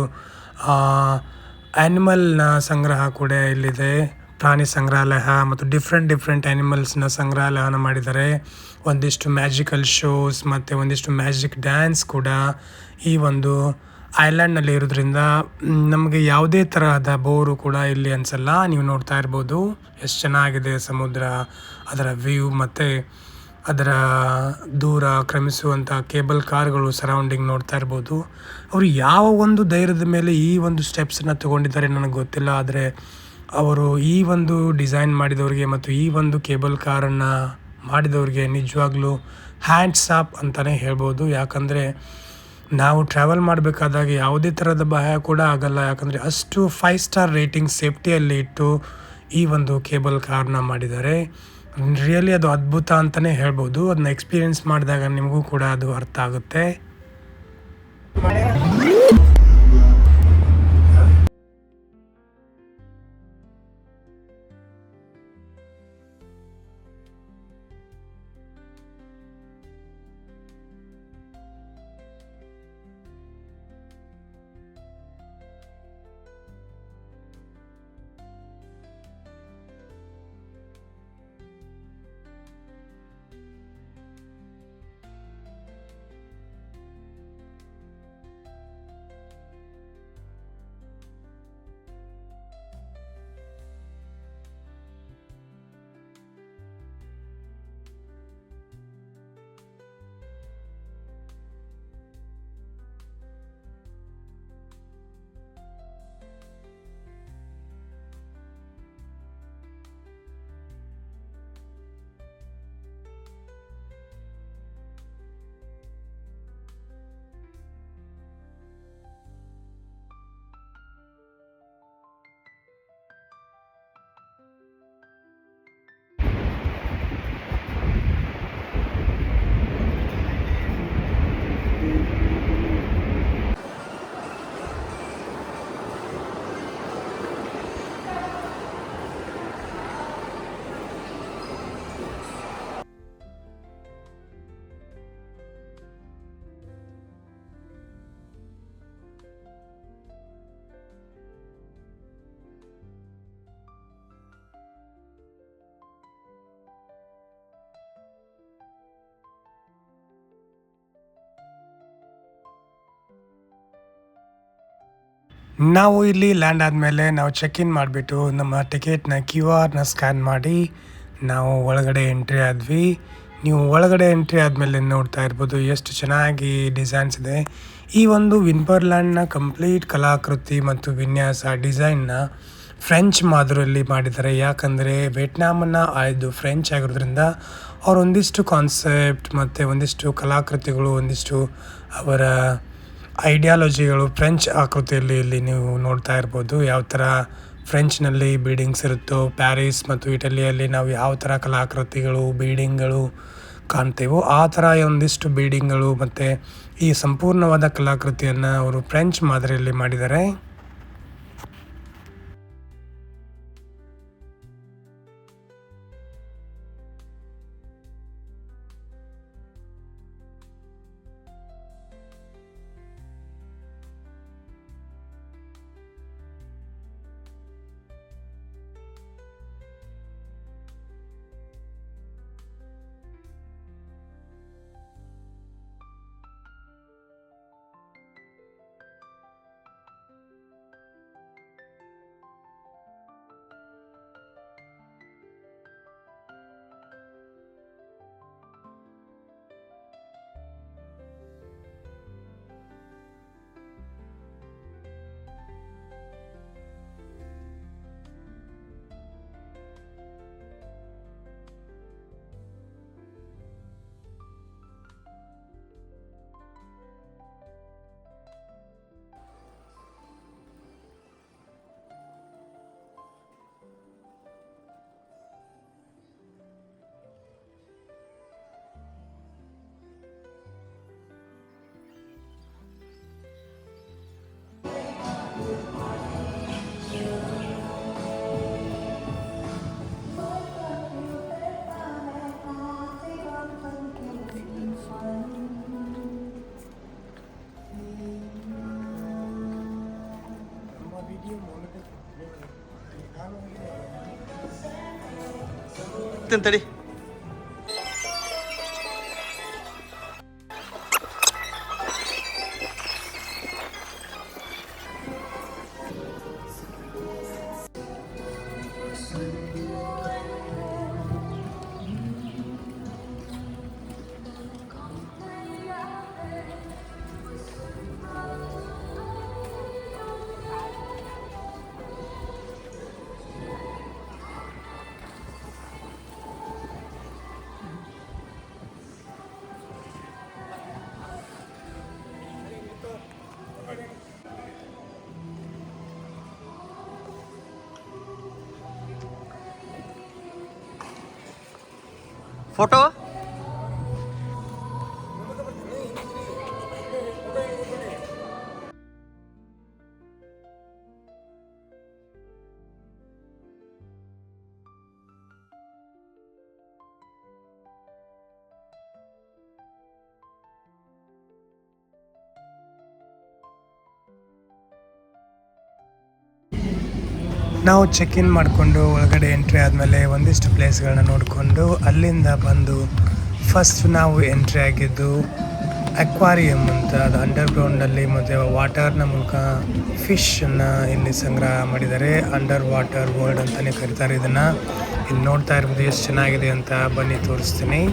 ಆ್ಯನಿಮಲ್ನ ಸಂಗ್ರಹ ಕೂಡ ಇಲ್ಲಿದೆ, ಪ್ರಾಣಿ ಸಂಗ್ರಹಾಲಯ ಮತ್ತು ಡಿಫ್ರೆಂಟ್ ಆ್ಯನಿಮಲ್ಸ್ನ ಸಂಗ್ರಹಾಲಯನ ಮಾಡಿದ್ದಾರೆ. ಒಂದಿಷ್ಟು ಮ್ಯಾಜಿಕಲ್ ಶೋಸ್ ಮತ್ತು ಒಂದಿಷ್ಟು ಮ್ಯಾಜಿಕ್ ಡ್ಯಾನ್ಸ್ ಕೂಡ ಈ ಒಂದು ಐಲ್ಯಾಂಡ್ನಲ್ಲಿ ಇರೋದ್ರಿಂದ ನಮಗೆ ಯಾವುದೇ ತರಹದ ಬೋರು ಕೂಡ ಇಲ್ಲಿ ಅನಿಸಲ್ಲ. ನೀವು ನೋಡ್ತಾ ಇರ್ಬೋದು ಎಷ್ಟು ಚೆನ್ನಾಗಿದೆ ಸಮುದ್ರ, ಅದರ ವ್ಯೂ ಮತ್ತು ಅದರ ದೂರ ಕ್ರಮಿಸುವಂಥ ಕೇಬಲ್ ಕಾರ್ಗಳು ಸರೌಂಡಿಂಗ್ ನೋಡ್ತಾ ಇರ್ಬೋದು. ಅವರು ಯಾವ ಒಂದು ಧೈರ್ಯದ ಮೇಲೆ ಈ ಒಂದು ಸ್ಟೆಪ್ಸನ್ನು ತೊಗೊಂಡಿದ್ದಾರೆ ನನಗೆ ಗೊತ್ತಿಲ್ಲ, ಆದರೆ ಅವರು ಈ ಒಂದು ಡಿಸೈನ್ ಮಾಡಿದವ್ರಿಗೆ ಮತ್ತು ಈ ಒಂದು ಕೇಬಲ್ ಕಾರನ್ನು ಮಾಡಿದವ್ರಿಗೆ ನಿಜವಾಗ್ಲೂ ಹ್ಯಾಂಡ್ಸ್ ಆಫ್ ಅಂತಲೇ ಹೇಳ್ಬೋದು. ಯಾಕಂದರೆ ನಾವು ಟ್ರಾವೆಲ್ ಮಾಡಬೇಕಾದಾಗ ಯಾವುದೇ ಥರದ ಭಯ ಕೂಡ ಆಗಲ್ಲ. ಯಾಕಂದರೆ ಅಷ್ಟು 5 ಸ್ಟಾರ್ ರೇಟಿಂಗ್ ಸೇಫ್ಟಿಯಲ್ಲಿ ಇಟ್ಟು ಈ ಒಂದು ಕೇಬಲ್ ಕಾರ್ನ ಮಾಡಿದ್ದಾರೆ. ರಿಯಲಿ ಅದು ಅದ್ಭುತ ಅಂತಲೇ ಹೇಳ್ಬೋದು. ಅದನ್ನ ಎಕ್ಸ್ಪೀರಿಯೆನ್ಸ್ ಮಾಡಿದಾಗ ನಿಮಗೂ ಕೂಡ ಅದು ಅರ್ಥ ಆಗುತ್ತೆ. ನಾವು ಇಲ್ಲಿ ಲ್ಯಾಂಡ್ ಆದಮೇಲೆ ನಾವು ಚೆಕ್ ಇನ್ ಮಾಡಿಬಿಟ್ಟು ನಮ್ಮ ಟಿಕೆಟ್ನ QR ಸ್ಕ್ಯಾನ್ ಮಾಡಿ ನಾವು ಒಳಗಡೆ ಎಂಟ್ರಿ ಆದ್ವಿ. ನೀವು ಒಳಗಡೆ ಎಂಟ್ರಿ ಆದಮೇಲೆ ನೋಡ್ತಾ ಇರ್ಬೋದು ಎಷ್ಟು ಚೆನ್ನಾಗಿ ಡಿಸೈನ್ಸ್ ಇದೆ. ಈ ಒಂದು ವಿನ್ಬರ್ಲ್ಯಾಂಡ್ನ ಕಂಪ್ಲೀಟ್ ಕಲಾಕೃತಿ ಮತ್ತು ವಿನ್ಯಾಸ ಡಿಸೈನ್ನ ಫ್ರೆಂಚ್ ಮಾದರಿಯಲ್ಲಿ ಮಾಡಿದ್ದಾರೆ. ಯಾಕಂದರೆ ವಿಯೆಟ್ನಾಮನ್ನು ಆಯ್ದು ಫ್ರೆಂಚ್ ಆಗಿರೋದ್ರಿಂದ ಅವ್ರ ಒಂದಿಷ್ಟು ಕಾನ್ಸೆಪ್ಟ್ ಮತ್ತು ಒಂದಿಷ್ಟು ಕಲಾಕೃತಿಗಳು, ಒಂದಿಷ್ಟು ಅವರ ಐಡಿಯಾಲಜಿಗಳು ಫ್ರೆಂಚ್ ಆಕೃತಿಯಲ್ಲಿ ಇಲ್ಲಿ ನೀವು ನೋಡ್ತಾ ಇರ್ಬೋದು. ಯಾವ ಥರ ಫ್ರೆಂಚ್ನಲ್ಲಿ ಬಿಲ್ಡಿಂಗ್ಸ್ ಇರುತ್ತೋ, ಪ್ಯಾರಿಸ್ ಮತ್ತು ಇಟಲಿಯಲ್ಲಿ ನಾವು ಯಾವ ಥರ ಕಲಾಕೃತಿಗಳು, ಬಿಲ್ಡಿಂಗ್ಗಳು ಕಾಣ್ತೇವೋ ಆ ಥರ ಒಂದಿಷ್ಟು ಬಿಲ್ಡಿಂಗ್ಗಳು ಮತ್ತು ಈ ಸಂಪೂರ್ಣವಾದ ಕಲಾಕೃತಿಯನ್ನು ಅವರು ಫ್ರೆಂಚ್ ಮಾದರಿಯಲ್ಲಿ ಮಾಡಿದ್ದಾರೆ. ತಡಿ. ಫೋಟೋ ನಾವು ಚೆಕ್ ಇನ್ ಮಾಡಿಕೊಂಡು ಒಳಗಡೆ ಎಂಟ್ರಿ ಆದಮೇಲೆ ಒಂದಿಷ್ಟು ಪ್ಲೇಸ್ಗಳನ್ನ ನೋಡಿಕೊಂಡು ಅಲ್ಲಿಂದ ಬಂದು ಫಸ್ಟ್ ನಾವು ಎಂಟ್ರಿ ಆಗಿದ್ದು ಅಕ್ವಾರಿಯಂ ಅಂತ, ಅದು ಅಂಡರ್ಗ್ರೌಂಡಲ್ಲಿ ಮತ್ತು ವಾಟರ್ನ ಮೂಲಕ ಫಿಶನ್ನು ಇಲ್ಲಿ ಸಂಗ್ರಹ ಮಾಡಿದ್ದಾರೆ. ಅಂಡರ್ ವಾಟರ್ ವರ್ಲ್ಡ್ ಅಂತಲೇ ಕರೀತಾರೆ ಇದನ್ನು. ಇಲ್ಲಿ ನೋಡ್ತಾ ಇರ್ಬೋದು ಎಷ್ಟು ಚೆನ್ನಾಗಿದೆ ಅಂತ. ಬನ್ನಿ ತೋರಿಸ್ತೀನಿ.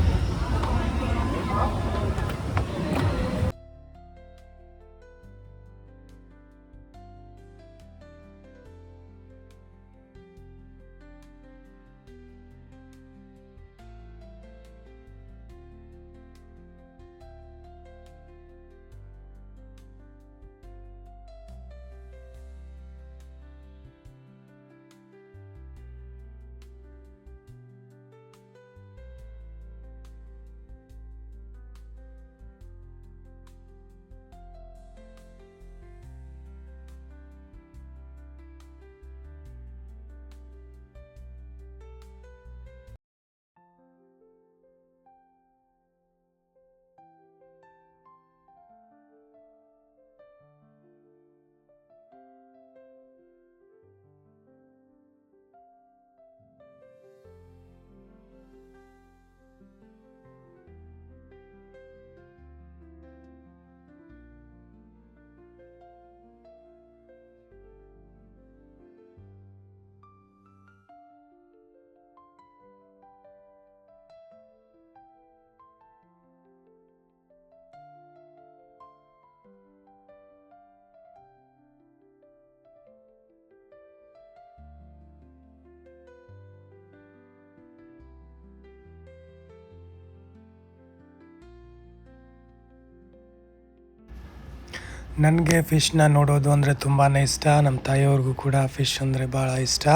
ನನಗೆ ಫಿಶ್ನ ನೋಡೋದು ಅಂದರೆ ತುಂಬಾ ಇಷ್ಟ. ನಮ್ಮ ತಾಯಿಯವ್ರಿಗೂ ಕೂಡ ಫಿಶ್ ಅಂದರೆ ಭಾಳ ಇಷ್ಟ.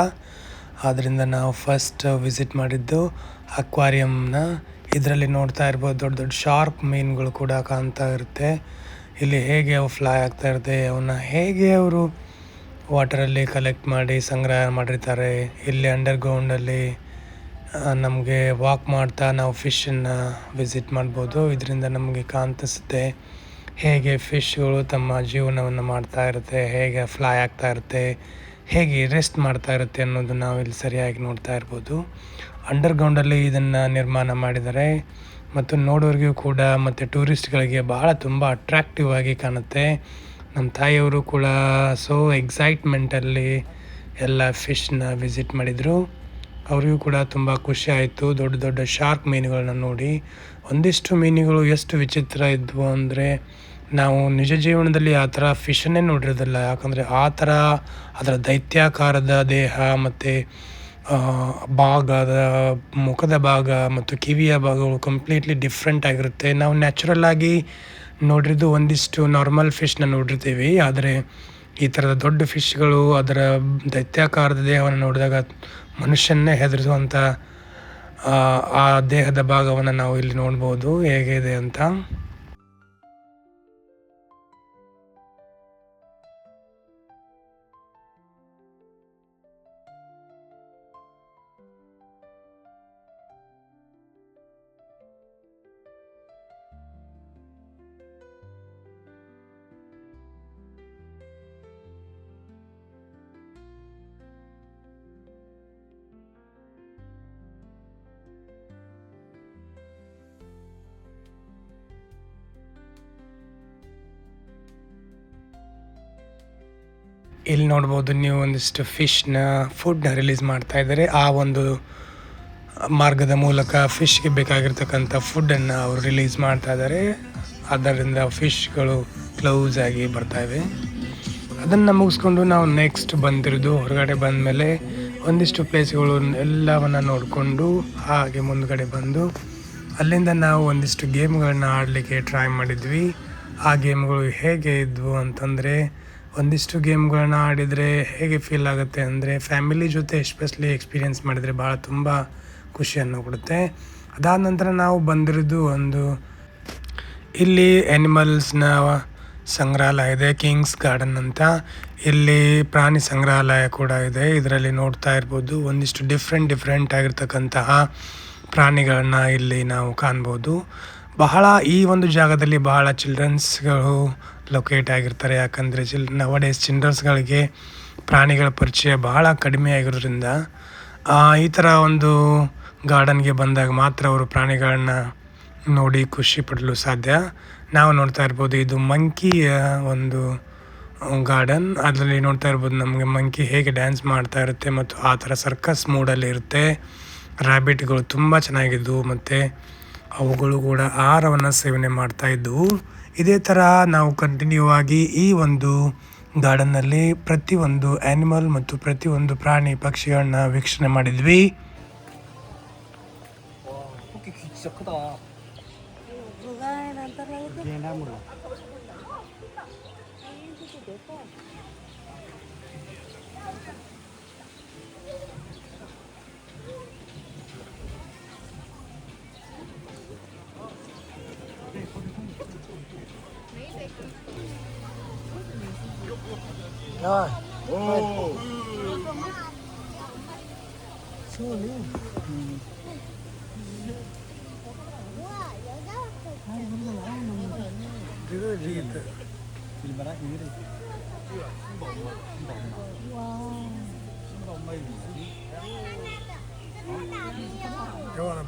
ಆದ್ದರಿಂದ ನಾವು ಫಸ್ಟ್ ವಿಸಿಟ್ ಮಾಡಿದ್ದು ಅಕ್ವಾರಿಯಂನ. ಇದರಲ್ಲಿ ನೋಡ್ತಾ ಇರ್ಬೋದು ದೊಡ್ಡ ದೊಡ್ಡ ಶಾರ್ಕ್ ಮೀನುಗಳು ಕೂಡ ಕಾಣ್ತಾ ಇರುತ್ತೆ. ಇಲ್ಲಿ ಹೇಗೆ ಅವು ಫ್ಲೈ ಆಗ್ತಾ ಇರುತ್ತೆ, ಅವನ್ನ ಹೇಗೆ ಅವರು ವಾಟರಲ್ಲಿ ಕಲೆಕ್ಟ್ ಮಾಡಿ ಸಂಗ್ರಹ ಮಾಡಿರ್ತಾರೆ. ಇಲ್ಲಿ ಅಂಡರ್ಗ್ರೌಂಡಲ್ಲಿ ನಮಗೆ ವಾಕ್ ಮಾಡ್ತಾ ನಾವು ಫಿಶನ್ನು ವಿಸಿಟ್ ಮಾಡ್ಬೋದು. ಇದರಿಂದ ನಮಗೆ ಕಾಣಿಸುತ್ತೆ ಹೇಗೆ ಫಿಶ್ಗಳು ತಮ್ಮ ಜೀವನವನ್ನು ಮಾಡ್ತಾ ಇರುತ್ತೆ, ಹೇಗೆ ಫ್ಲೈ ಆಗ್ತಾ ಇರುತ್ತೆ, ಹೇಗೆ ರೆಸ್ಟ್ ಮಾಡ್ತಾ ಇರುತ್ತೆ ಅನ್ನೋದು ನಾವು ಇಲ್ಲಿ ಸರಿಯಾಗಿ ನೋಡ್ತಾ ಇರ್ಬೋದು. ಅಂಡರ್ಗ್ರೌಂಡಲ್ಲಿ ಇದನ್ನು ನಿರ್ಮಾಣ ಮಾಡಿದ್ದಾರೆ ಮತ್ತು ನೋಡೋರಿಗೂ ಕೂಡ ಮತ್ತು ಟೂರಿಸ್ಟ್ಗಳಿಗೆ ಭಾಳ ತುಂಬ ಅಟ್ರಾಕ್ಟಿವ್ ಆಗಿ ಕಾಣುತ್ತೆ. ನಮ್ಮ ತಾಯಿಯವರು ಕೂಡ ಎಕ್ಸೈಟ್ಮೆಂಟಲ್ಲಿ ಎಲ್ಲ ಫಿಶ್ನ ವಿಸಿಟ್ ಮಾಡಿದರು. ಅವರಿಗೂ ಕೂಡ ತುಂಬ ಖುಷಿ ಆಯಿತು ದೊಡ್ಡ ದೊಡ್ಡ ಶಾರ್ಕ್ ಮೀನುಗಳನ್ನ ನೋಡಿ. ಒಂದಿಷ್ಟು ಮೀನುಗಳು ಎಷ್ಟು ವಿಚಿತ್ರ ಇದ್ವು ಅಂದರೆ ನಾವು ನಿಜ ಜೀವನದಲ್ಲಿ ಆ ಥರ ಫಿಶನ್ನೇ ನೋಡಿರೋದಿಲ್ಲ. ಯಾಕಂದರೆ ಆ ಥರ ಅದರ ದೈತ್ಯಾಕಾರದ ದೇಹ ಮತ್ತು ಭಾಗದ ಮುಖದ ಭಾಗ ಮತ್ತು ಕಿವಿಯ ಭಾಗಗಳು ಕಂಪ್ಲೀಟ್ಲಿ ಡಿಫ್ರೆಂಟ್ ಆಗಿರುತ್ತೆ. ನಾವು ನ್ಯಾಚುರಲ್ ಆಗಿ ನೋಡಿರೋದು ಒಂದಿಷ್ಟು ನಾರ್ಮಲ್ ಫಿಶ್ನ ನೋಡಿರ್ತೀವಿ, ಆದರೆ ಈ ಥರದ ದೊಡ್ಡ ಫಿಶ್ಗಳು ಅದರ ದೈತ್ಯಾಕಾರದ ದೇಹವನ್ನು ನೋಡಿದಾಗ ಮನುಷ್ಯನ್ನೇ ಹೆದರಿಸುವಂಥ ಆ ದೇಹದ ಭಾಗವನ್ನು ನಾವು ಇಲ್ಲಿ ನೋಡ್ಬೋದು ಹೇಗಿದೆ ಅಂತ. ಇಲ್ಲಿ ನೋಡ್ಬೋದು ನೀವು ಒಂದಿಷ್ಟು ಫಿಶ್ನ ಫುಡ್ನ ರಿಲೀಸ್ ಮಾಡ್ತಾ ಇದ್ದಾರೆ. ಆ ಒಂದು ಮಾರ್ಗದ ಮೂಲಕ ಫಿಶ್ಗೆ ಬೇಕಾಗಿರ್ತಕ್ಕಂಥ ಫುಡ್ಡನ್ನು ಅವರು ರಿಲೀಸ್ ಮಾಡ್ತಾ ಇದ್ದಾರೆ. ಅದರಿಂದ ಫಿಶ್ಗಳು ಕ್ಲೋಸ್ ಆಗಿ ಬರ್ತಾಯಿವೆ. ಅದನ್ನು ಮುಗಿಸ್ಕೊಂಡು ನಾವು ನೆಕ್ಸ್ಟ್ ಬಂದಿರೋದು ಹೊರಗಡೆ ಬಂದಮೇಲೆ ಒಂದಿಷ್ಟು ಪ್ಲೇಸ್ಗಳು ಎಲ್ಲವನ್ನು ನೋಡಿಕೊಂಡು ಹಾಗೆ ಮುಂದ್ಗಡೆ ಬಂದು ಅಲ್ಲಿಂದ ನಾವು ಒಂದಿಷ್ಟು ಗೇಮ್ಗಳನ್ನ ಆಡಲಿಕ್ಕೆ ಟ್ರೈ ಮಾಡಿದ್ವಿ. ಆ ಗೇಮ್ಗಳು ಹೇಗೆ ಇದ್ವು ಅಂತಂದರೆ, ಒಂದಿಷ್ಟು ಗೇಮ್ಗಳನ್ನ ಆಡಿದರೆ ಹೇಗೆ ಫೀಲ್ ಆಗುತ್ತೆ ಅಂದರೆ ಫ್ಯಾಮಿಲಿ ಜೊತೆ ಎಸ್ಪೆಷಲಿ ಎಕ್ಸ್ಪೀರಿಯೆನ್ಸ್ ಮಾಡಿದರೆ ಭಾಳ ತುಂಬ ಖುಷಿಯನ್ನು ಕೊಡುತ್ತೆ. ಅದಾದ ನಂತರ ನಾವು ಬಂದಿರೋದು ಇಲ್ಲಿ ಆ್ಯನಿಮಲ್ಸ್ನ ಸಂಗ್ರಹಾಲಯ ಇದೆ, ಕಿಂಗ್ಸ್ ಗಾರ್ಡನ್ ಅಂತ. ಇಲ್ಲಿ ಪ್ರಾಣಿ ಸಂಗ್ರಹಾಲಯ ಕೂಡ ಇದೆ. ಇದರಲ್ಲಿ ನೋಡ್ತಾ ಇರ್ಬೋದು ಒಂದಿಷ್ಟು ಡಿಫ್ರೆಂಟ್ ಆಗಿರ್ತಕ್ಕಂತಹ ಪ್ರಾಣಿಗಳನ್ನು ಇಲ್ಲಿ ನಾವು ಕಾಣ್ಬೋದು. ಬಹಳ ಈ ಒಂದು ಜಾಗದಲ್ಲಿ ಬಹಳ ಚಿಲ್ಡ್ರನ್ಸ್ಗಳು ಲೊಕೇಟ್ ಆಗಿರ್ತಾರೆ. ಯಾಕಂದರೆ ನವಡೇಸ್ ಚಿಲ್ಡ್ರನ್ಸ್ಗಳಿಗೆ ಪ್ರಾಣಿಗಳ ಪರಿಚಯ ಬಹಳ ಕಡಿಮೆ ಆಗಿರೋದ್ರಿಂದ ಈ ಥರ ಒಂದು ಗಾರ್ಡನ್ಗೆ ಬಂದಾಗ ಮಾತ್ರ ಅವರು ಪ್ರಾಣಿಗಳನ್ನ ನೋಡಿ ಖುಷಿ ಪಡಲು ಸಾಧ್ಯ. ನಾವು ನೋಡ್ತಾ ಇರ್ಬೋದು ಇದು ಮಂಕಿಯ ಒಂದು ಗಾರ್ಡನ್. ಅದರಲ್ಲಿ ನೋಡ್ತಾ ಇರ್ಬೋದು ನಮಗೆ ಮಂಕಿ ಹೇಗೆ ಡ್ಯಾನ್ಸ್ ಮಾಡ್ತಾ ಇರುತ್ತೆ ಮತ್ತು ಆ ಥರ ಸರ್ಕಸ್ ಮೂಡಲ್ಲಿ ಇರುತ್ತೆ. ರ್ಯಾಬಿಟ್ಗಳು ತುಂಬ ಚೆನ್ನಾಗಿದ್ದವು ಮತ್ತು ಅವುಗಳು ಕೂಡ ಆಹಾರವನ್ನು ಸೇವನೆ ಮಾಡ್ತಾ ಇದ್ದವು. ಇದೇ ಥರ ನಾವು ಕಂಟಿನ್ಯೂ ಆಗಿ ಈ ಒಂದು ಗಾರ್ಡನ್ನಲ್ಲಿ ಪ್ರತಿಯೊಂದು ಆ್ಯನಿಮಲ್ ಮತ್ತು ಪ್ರತಿಯೊಂದು ಪ್ರಾಣಿ ಪಕ್ಷಿಗಳನ್ನ ವೀಕ್ಷಣೆ ಮಾಡಿದ್ವಿ.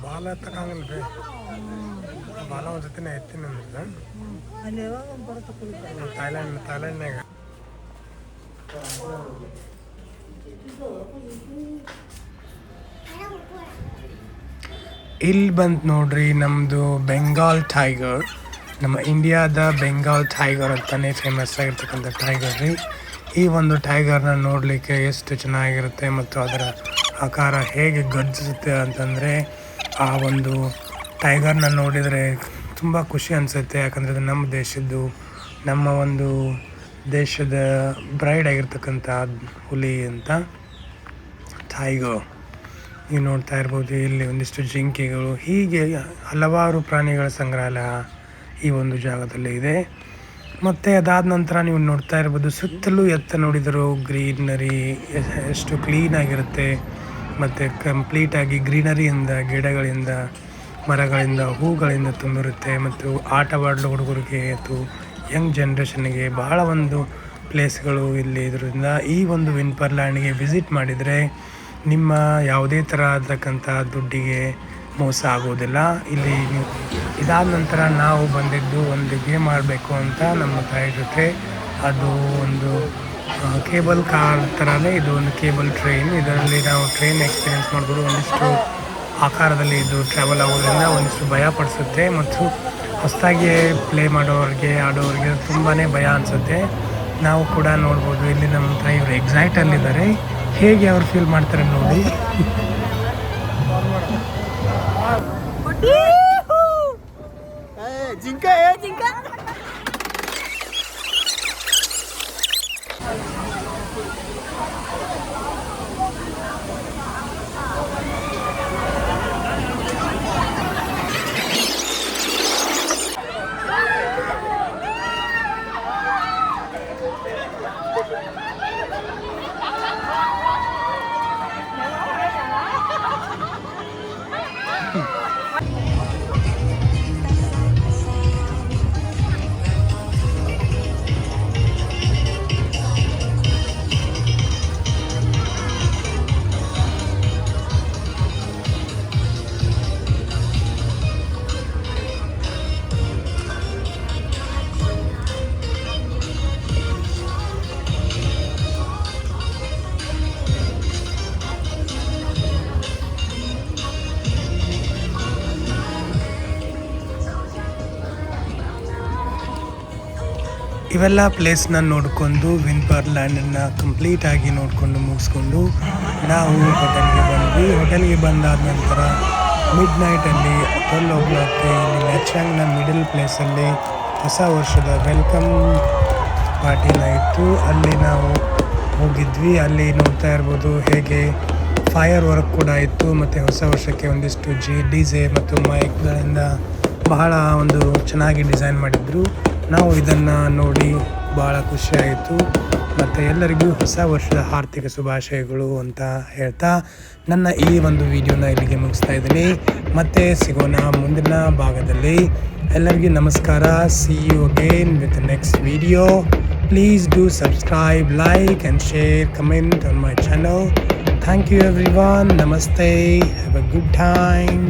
ಬಾಲ ತಗಂಗಿಲ್ರಿ, ಬಾಲ ಒಂದು ಜೊತೆ ಎತ್ತೀನಿ ಥೈಲ್ಯಾಂಡ್ನಾಗ. ಇಲ್ಲಿ ಬಂತು ನೋಡ್ರಿ ನಮ್ಮದು ಬೆಂಗಾಲ್ ಟೈಗರ್. ನಮ್ಮ ಇಂಡಿಯಾದ ಬೆಂಗಾಲ್ ಟೈಗರ್ ಅಂತಲೇ ಫೇಮಸ್ ಆಗಿರ್ತಕ್ಕಂಥ ಟೈಗರ್ ರೀ. ಈ ಒಂದು ಟೈಗರ್ನ ನೋಡಲಿಕ್ಕೆ ಎಷ್ಟು ಚೆನ್ನಾಗಿರುತ್ತೆ ಮತ್ತು ಅದರ ಆಕಾರ ಹೇಗೆ ಗರ್ಜಿಸುತ್ತೆ ಅಂತಂದರೆ ಆ ಒಂದು ಟೈಗರ್ನ ನೋಡಿದರೆ ತುಂಬ ಖುಷಿ ಅನಿಸುತ್ತೆ. ಯಾಕಂದರೆ ಅದು ನಮ್ಮ ದೇಶದ್ದು ನಮ್ಮ ಒಂದು ದೇಶದ ಬ್ರೈಡ್ ಆಗಿರ್ತಕ್ಕಂಥ ಹುಲಿ ಅಂತ ಟೈಗರ್. ನೀವು ನೋಡ್ತಾ ಇರ್ಬೋದು ಇಲ್ಲಿ ಒಂದಿಷ್ಟು ಜಿಂಕೆಗಳು, ಹೀಗೆ ಹಲವಾರು ಪ್ರಾಣಿಗಳ ಸಂಗ್ರಹಾಲಯ ಈ ಒಂದು ಜಾಗದಲ್ಲಿ ಇದೆ. ಮತ್ತು ಅದಾದ ನಂತರ ನೀವು ನೋಡ್ತಾ ಇರ್ಬೋದು ಸುತ್ತಲೂ ಎತ್ತ ನೋಡಿದರೂ ಗ್ರೀನರಿ ಎಷ್ಟು ಕ್ಲೀನಾಗಿರುತ್ತೆ ಮತ್ತು ಕಂಪ್ಲೀಟಾಗಿ ಗ್ರೀನರಿಯಿಂದ, ಗಿಡಗಳಿಂದ, ಮರಗಳಿಂದ, ಹೂಗಳಿಂದ ತುಂಬಿರುತ್ತೆ. ಮತ್ತು ಆಟವಾಡಲು ಹುಡುಗರಿಗೆ ಅಥವಾ ಯಂಗ್ ಜನ್ರೇಷನ್ಗೆ ಬಹಳ ಒಂದು ಪ್ಲೇಸ್ಗಳು ಇಲ್ಲಿ ಇದರಿಂದ. ಈ ಒಂದು ವಿನ್ಪರ್ಲ್ಯಾಂಡ್ಗೆ ವಿಸಿಟ್ ಮಾಡಿದರೆ ನಿಮ್ಮ ಯಾವುದೇ ಥರ ಆದಕ್ಕಂಥ ದುಡ್ಡಿಗೆ ಮೋಸ ಆಗೋದಿಲ್ಲ. ಇಲ್ಲಿ ಇದಾದ ನಂತರ ನಾವು ಬಂದಿದ್ದು ಒಂದು ಗೇಮ್ ಆಡಬೇಕು ಅಂತ ನಮ್ಮ ತಾಯಿ ಜೊತೆ. ಅದು ಒಂದು ಕೇಬಲ್ ಕಾರ್ ಥರನೇ, ಇದು ಒಂದು ಕೇಬಲ್ ಟ್ರೈನ್. ಇದರಲ್ಲಿ ನಾವು ಟ್ರೈನ್ ಎಕ್ಸ್ಪೀರಿಯೆನ್ಸ್ ಮಾಡ್ಬೋದು. ಒಂದಿಷ್ಟು ಆಕಾರದಲ್ಲಿ ಇದು ಟ್ರಾವೆಲ್ ಆಗೋದ್ರಿಂದ ಒಂದಿಷ್ಟು ಭಯ ಪಡಿಸುತ್ತೆ ಮತ್ತು ಹೊಸದಾಗಿ ಪ್ಲೇ ಮಾಡೋರಿಗೆ, ಆಡೋರಿಗೆ ತುಂಬಾ ಭಯ ಅನಿಸುತ್ತೆ. ನಾವು ಕೂಡ ನೋಡ್ಬೋದು ಇಲ್ಲಿ ನಮ್ಮ ತಾಯಿ ಇವರು ಎಕ್ಸೈಟಲ್ಲಿದ್ದಾರೆ. ಹೇಗೆ ಅವ್ರು ಫೀಲ್ ಮಾಡ್ತಾರೆ ನೋಡಿ. ಇವೆಲ್ಲ ಪ್ಲೇಸ್ನ ನೋಡಿಕೊಂಡು ವಿನ್ಪರ್ಲ್ಯಾಂಡನ್ನು ಕಂಪ್ಲೀಟಾಗಿ ನೋಡಿಕೊಂಡು ಮುಗಿಸ್ಕೊಂಡು ನಾವು ಹೋಟೆಲ್ಗೆ ಬಂದ್ವಿ. ಹೋಟೆಲ್ಗೆ ಬಂದಾದ ನಂತರ ಮಿಡ್ ನೈಟಲ್ಲಿ 12 ಇಲ್ಲಿ ಮ್ಯಾಚಾಂಗ್ನ ಮಿಡಲ್ ಪ್ಲೇಸಲ್ಲಿ ಹೊಸ ವರ್ಷದ ವೆಲ್ಕಮ್ ಪಾರ್ಟಿನ ಇತ್ತು. ಅಲ್ಲಿ ನಾವು ಹೋಗಿದ್ವಿ. ಅಲ್ಲಿ ನೋಡ್ತಾ ಇರ್ಬೋದು ಹೇಗೆ ಫೈರ್ ವರ್ಕ್ ಕೂಡ ಇತ್ತು ಮತ್ತು ಹೊಸ ವರ್ಷಕ್ಕೆ ಒಂದಿಷ್ಟು DJ ಮತ್ತು ಮೈಕ್ಗಳಿಂದ ಬಹಳ ಒಂದು ಚೆನ್ನಾಗಿ ಡಿಸೈನ್ ಮಾಡಿದ್ರು. ನಾವು ಇದನ್ನು ನೋಡಿ ಭಾಳ ಖುಷಿಯಾಯಿತು. ಮತ್ತು ಎಲ್ಲರಿಗೂ ಹೊಸ ವರ್ಷದ ಆರ್ಥಿಕ ಶುಭಾಶಯಗಳು ಅಂತ ಹೇಳ್ತಾ ನನ್ನ ಈ ಒಂದು ವಿಡಿಯೋನ ಇಲ್ಲಿಗೆ ಮುಗಿಸ್ತಾ ಇದ್ದೀನಿ. ಮತ್ತೆ ಸಿಗೋಣ ಮುಂದಿನ ಭಾಗದಲ್ಲಿ. ಎಲ್ಲರಿಗೂ ನಮಸ್ಕಾರ. See you again with next video. Please do subscribe, like and share, comment on my channel. Thank you everyone. ನಮಸ್ತೆ. Have a good time.